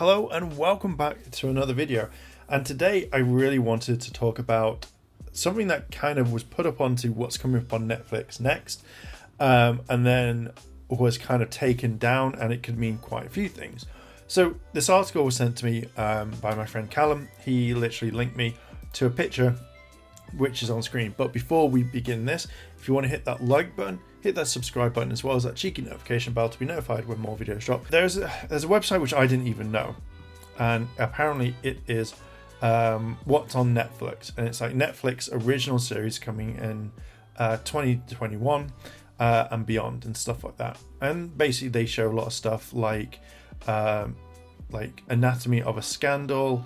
Hello and welcome back to another video. And today I really wanted to talk about something that kind of was put up onto what's coming up on Netflix next, and then was kind of taken down, and it could mean quite a few things. So this article was sent to me by my friend Callum. He literally linked me to a picture which is on screen. But before we begin this, if you want to hit that like button, hit that subscribe button, as well as that cheeky notification bell to be notified when more videos drop. There's a website which I didn't even know, and apparently it is what's on Netflix, and it's like Netflix original series coming in 2021 and beyond and stuff like that. And basically they show a lot of stuff like Anatomy of a Scandal,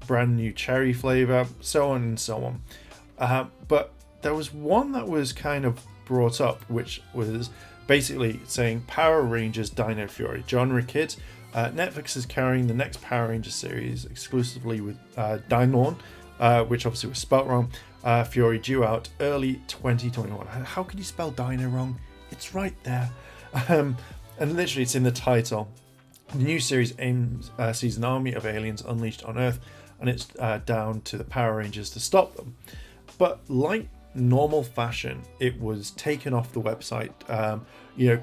brand new cherry flavor, so on and so on. But there was one that was kind of brought up, which was basically saying Power Rangers Dino Fury. Genre kids, Netflix is carrying the next Power Rangers series exclusively with Dino, which obviously was spelt wrong. Fury due out early 2021. How can you spell Dino wrong? It's right there. And literally it's in the title. The new series sees an army of aliens unleashed on Earth, and it's down to the Power Rangers to stop them. But like normal fashion, it was taken off the website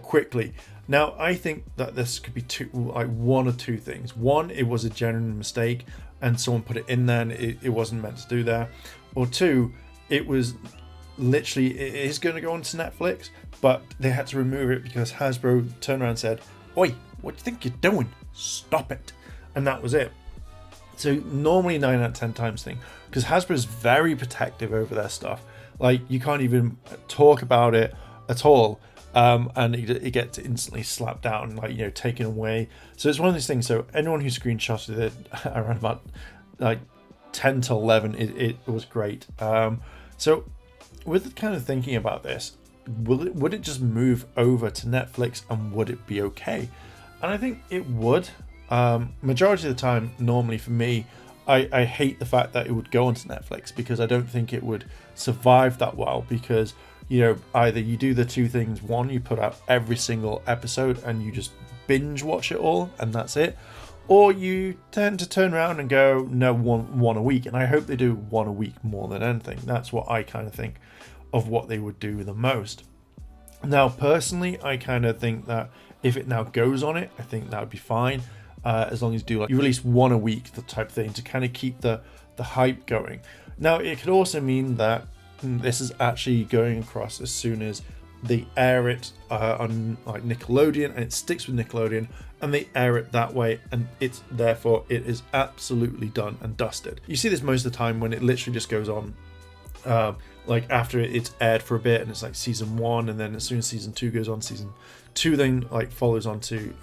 quickly. Now I think that this could be one or two things. One, it was a genuine mistake and someone put it in there and it wasn't meant to do there. Or two, it was literally, it is going to go onto Netflix, but they had to remove it because Hasbro turned around and said, "Oi, what do you think you're doing? Stop it." And that was it. So normally 9 out of 10 times thing, because Hasbro's very protective over their stuff. Like you can't even talk about it at all, and it gets instantly slapped down, taken away. So it's one of these things. So anyone who screenshotted it around about 10 to 11, it was great. So with kind of thinking about this, would it just move over to Netflix and would it be okay? And I think it would. Majority of the time, normally for me, I hate the fact that it would go onto Netflix because I don't think it would survive that well, because either you do the two things. One, you put out every single episode and you just binge watch it all and that's it, or you tend to turn around and go, no, one a week. And I hope they do one a week more than anything. That's what I kind of think of what they would do the most. Now personally, I kind of think that if it now goes on it, I think that would be fine, as long as you release one a week, the type of thing, to kind of keep the hype going. Now it could also mean that this is actually going across as soon as they air it on Nickelodeon, and it sticks with Nickelodeon, and they air it that way, and it is absolutely done and dusted. You see this most of the time when it literally just goes on after it's aired for a bit, and it's like season 1, and then as soon as season 2 goes on, season 2 then follows onto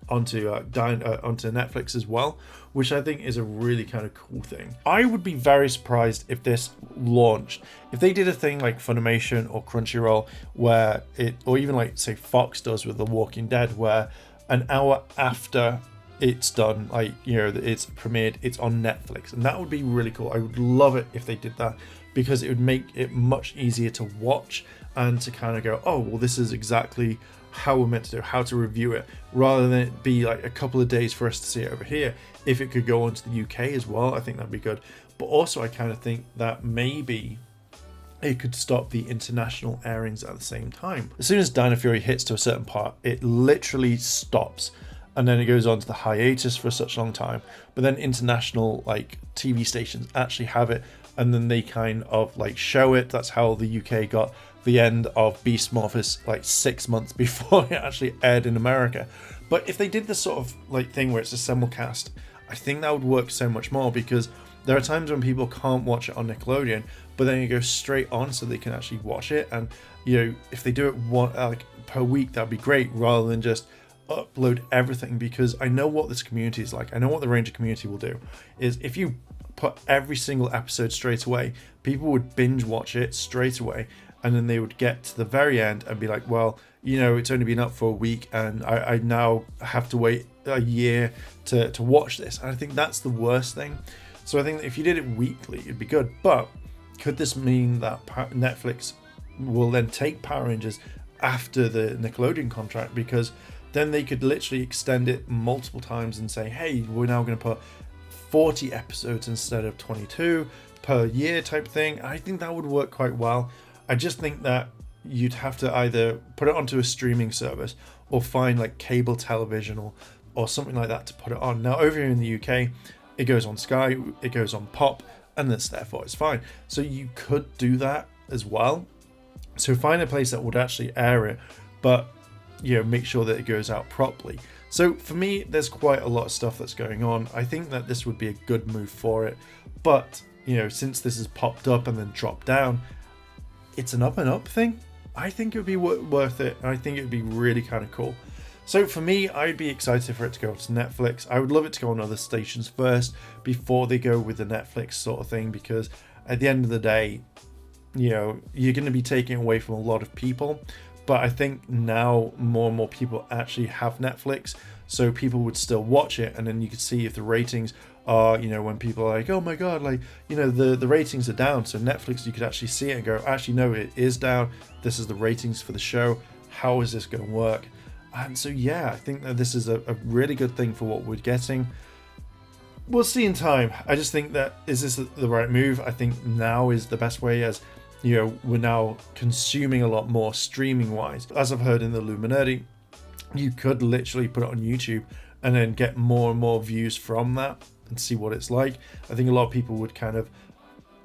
Netflix as well, which I think is a really kind of cool thing. I would be very surprised if this launched, if they did a thing like Funimation or Crunchyroll, where or even say Fox does with The Walking Dead, where an hour after it's done, it's premiered, it's on Netflix, and that would be really cool. I would love it if they did that, because it would make it much easier to watch and to kind of go, oh well, this is exactly how we're meant to do, how to review it, rather than it be a couple of days for us to see it over here. If it could go on to the UK as well, I think that'd be good. But also I kind of think that maybe it could stop the international airings at the same time. As soon as Dino Fury hits to a certain part, it literally stops, and then it goes on to the hiatus for such a long time. But then international TV stations actually have it, and then they kind of show it. That's how the UK got the end of Beast Morphers 6 months before it actually aired in America. But if they did this sort of thing where it's a simulcast, I think that would work so much more, because there are times when people can't watch it on Nickelodeon, but then you go straight on so they can actually watch it. And if they do it one per week, that'd be great, rather than just upload everything. Because I know what this community is like. I know what the Ranger community will do is, if you put every single episode straight away, people would binge watch it straight away, and then they would get to the very end and be like, well, it's only been up for a week and I now have to wait a year to watch this. And I think that's the worst thing. So I think that if you did it weekly, it'd be good. But could this mean that Netflix will then take Power Rangers after the Nickelodeon contract, because then they could literally extend it multiple times and say, hey, we're now going to put 40 episodes instead of 22 per year type thing. I think that would work quite well. I just think that you'd have to either put it onto a streaming service or find like cable television or something like that to put it on. Now over here in the UK, it goes on Sky, it goes on Pop, and that's therefore it's fine. So you could do that as well. So find a place that would actually air it, but make sure that it goes out properly. So for me, there's quite a lot of stuff that's going on. I think that this would be a good move for it, but since this has popped up and then dropped down, it's an up and up thing. I think it would be worth it, and I think it would be really kind of cool. So for me, I'd be excited for it to go to Netflix. I would love it to go on other stations first before they go with the Netflix sort of thing, because at the end of the day, you're going to be taking away from a lot of people. But I think now more and more people actually have Netflix, so people would still watch it, and then you could see if the ratings are, when people are like, oh my god, like, the ratings are down. So Netflix, you could actually see it and go, actually no, it is down. This is the ratings for the show. How is this going to work? And so yeah, I think that this is a really good thing for what we're getting. We'll see in time. I just think that, is this the right move? I think now is the best way, as we're now consuming a lot more streaming wise. As I've heard in the Illuminati, you could literally put it on YouTube and then get more and more views from that and see what it's like. I think a lot of people would kind of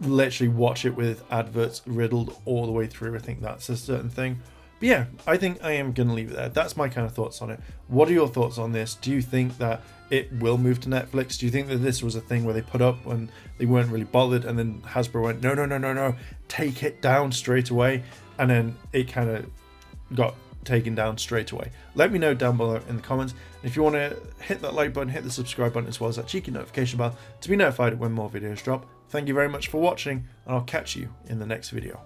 literally watch it with adverts riddled all the way through. I think that's a certain thing. But yeah, I think I am going to leave it there. That's my kind of thoughts on it. What are your thoughts on this? Do you think that it will move to Netflix? Do you think that this was a thing where they put up when they weren't really bothered, and then Hasbro went, no, take it down straight away, and then it kind of got taken down straight away? Let me know down below in the comments. And if you want to hit that like button, hit the subscribe button, as well as that cheeky notification bell to be notified when more videos drop. Thank you very much for watching, and I'll catch you in the next video.